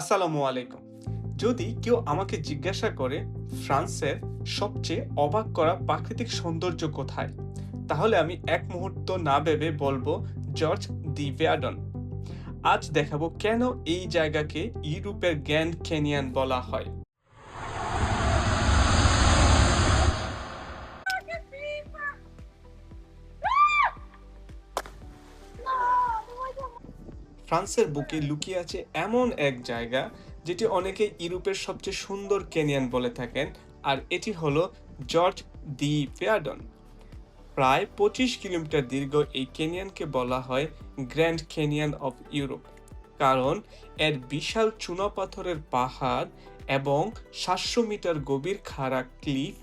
আসসালামু আলাইকুম। যদি কেউ আমাকে জিজ্ঞাসা করে ফ্রান্সের সবচেয়ে অবাক করা প্রাকৃতিক সৌন্দর্য কোথায়, তাহলে আমি এক মুহূর্ত না ভেবে বলবো জর্জ দি ভিয়াডন। আজ দেখাবো কেন এই জায়গাকে ইউরোপের গ্র্যান্ড ক্যানিয়ন বলা হয়। ফ্রান্সের বুকে লুকিয়ে আছে এমন এক জায়গা যেটি অনেকে ইউরোপের সবচেয়ে সুন্দর ক্যানিয়ন বলে থাকেন, আর এটি হলো জর্জ দি ভিয়াডন। প্রায় 25 কিলোমিটার দীর্ঘ এই ক্যানিয়নকে বলা হয় গ্র্যান্ড ক্যানিয়ন অফ ইউরোপ, কারণ এর বিশাল চুনাপাথরের পাহাড় এবং 700 মিটার গভীর খাড়া ক্লিফ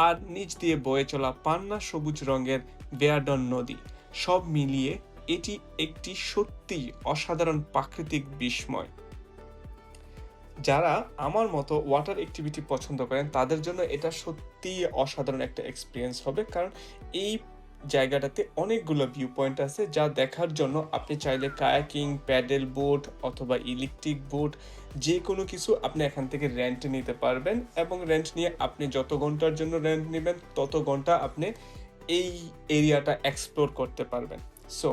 আর নিচ দিয়ে বয়ে চলা পান্না সবুজ রঙের ভিয়াডন নদী সব মিলিয়ে এটি একটি সত্যি অসাধারণ প্রাকৃতিক বিস্ময়। যারা আমার মতো ওয়াটার অ্যাক্টিভিটি পছন্দ করেন তাদের জন্য এটা সত্যিই অসাধারণ একটা এক্সপিরিয়েন্স হবে, কারণ এই জায়গাটাতে অনেকগুলো ভিউ পয়েন্ট আছে যা দেখার জন্য আপনি চাইলে কায়াকিং, প্যাডেল বোট অথবা ইলেকট্রিক বোট যে কোনো কিছু আপনি এখান থেকে রেন্ট নিতে পারবেন, এবং রেন্ট নিয়ে আপনি যত ঘন্টার জন্য রেন্ট নেবেন তত ঘন্টা আপনি এই এরিয়াটা এক্সপ্লোর করতে পারবেন। সো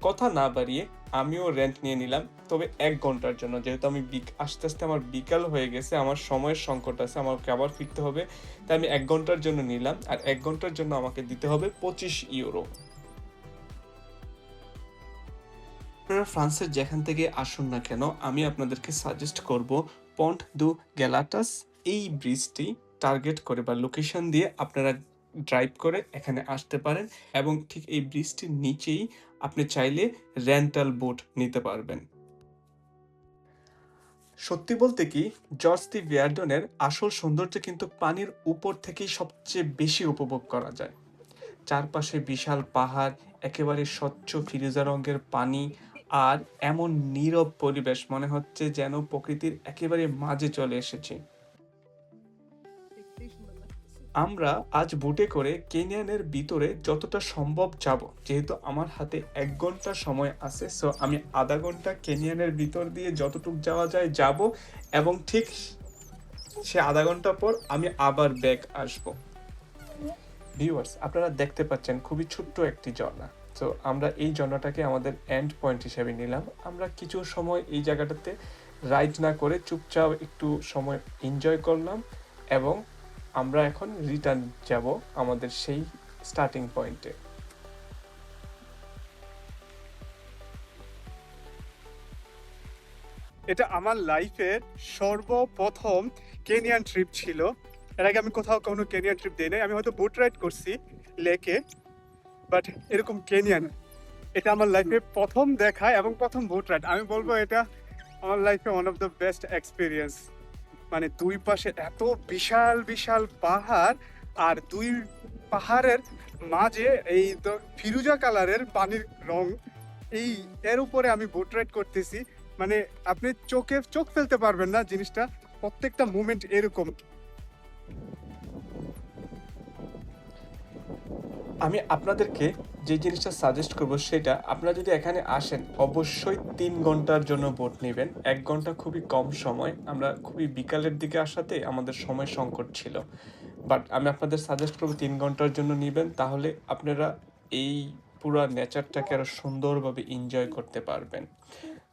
কথা না বাড়িয়ে আমিও রেন্ট নিয়ে নিলাম, তবে 1 ঘন্টার জন্য, যেহেতু আমি আস্তে আস্তে আমার বিকাল হয়ে গেছে, আমার সময়ের সংকট আছে, আমাকে আবার ফিরতে হবে, তাই আমি 1 ঘন্টার জন্য নিলাম। আর 1 ঘন্টার জন্য আমাকে দিতে হবে 25 ইউরো। আপনারা ফ্রান্সের যেখান থেকে আসুন না কেন, আমি আপনাদেরকে সাজেস্ট করব পন্ট দু গ্যালাটাস, এই ব্রিজটি টার্গেট করে বা লোকেশন দিয়ে আপনারা ড্রাইভ করে এখানে আসতে পারেন, এবং ঠিক এই ব্রিজটির নিচেই আপনি চাইলে রেন্টাল বোট নিতে পারবেন। সত্যি বলতে কি, জর্জ দি ভিয়াডনের আসল সৌন্দর্য কিন্তু পানির উপর থেকেই সবচেয়ে বেশি উপভোগ করা যায়। চারপাশে বিশাল পাহাড়, একেবারে স্বচ্ছ ফিরোজা রঙের পানি, আর এমন নীরব পরিবেশ, মনে হচ্ছে যেন প্রকৃতির একেবারে মাঝে চলে এসেছি। আমরা আজ বোটে করে কেনিয়ানের ভিতরে যতটা সম্ভব যাব, যেহেতু আমার হাতে 1 ঘন্টা সময় আছে, সো আমি আধা ঘন্টা কেনিয়ানের ভিতর দিয়ে যতটুকু যাওয়া যায় যাব, এবং ঠিক সে আধা ঘন্টা পর আমি আবার ব্যাক আসব। ভিউয়ার্স, আপনারা দেখতে পাচ্ছেন খুবই ছোট্ট একটি ঝর্ণা। তো আমরা এই ঝর্ণাটাকে আমাদের এন্ড পয়েন্ট হিসেবে নিলাম। আমরা কিছু সময় এই জায়গাটাতে রাইড না করে চুপচাপ একটু সময় এনজয় করলাম, এবং আমরা এখন রিটার্ন যাব আমাদের সেই স্টার্টিং পয়েন্টে। এটা আমার লাইফের সর্বপ্রথম কেনিয়ান ট্রিপ ছিল। এর আগে আমি কোথাও কোনো কেনিয়ান ট্রিপ দিই নাই। আমি হয়তো বোট রাইড করছি লেকে, বাট এরকম কেনিয়ান এটা আমার লাইফে প্রথম দেখা এবং প্রথম বোট রাইড। আমি বলবো এটা আমার লাইফে one of the best experience. মানে দুই পাশে এত বিশাল বিশাল পাহাড়, আর দুই পাহাড়ের মাঝে এই তো ফিরোজা কালারের পানির রং, এই এর উপরে আমি বোট রাইড করতেছি। মানে আপনি চোখ ফেলতে পারবেন না জিনিসটা, প্রত্যেকটা মুভমেন্ট এরকম। আমি আপনাদেরকে যে জিনিসটা সাজেস্ট করব সেটা, আপনারা যদি এখানে আসেন অবশ্যই 3 ঘন্টার জন্য বোট নেবেন। 1 ঘন্টা খুবই কম সময়, আমরা খুবই বিকালের দিকে আসাতে আমাদের সময় সংকট ছিল, বাট আমি আপনাদের সাজেস্ট করব 3 ঘন্টার জন্য নেবেন, তাহলে আপনারা এই পুরো নেচারটাকে আরো সুন্দরভাবে এনজয় করতে পারবেন।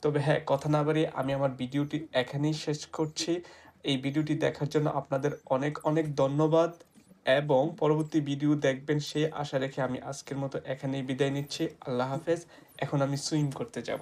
তবে হ্যাঁ, কথা না বাড়িয়ে আমি আমার ভিডিওটি এখানেই শেষ করছি। এই ভিডিওটি দেখার জন্য আপনাদের অনেক অনেক ধন্যবাদ, এবং পরবর্তী ভিডিও দেখবেন সেই আশা রেখে আমি আজকের মতো এখানেই বিদায় নিচ্ছি। আল্লাহ হাফেজ। এখন আমি সুইম করতে যাব।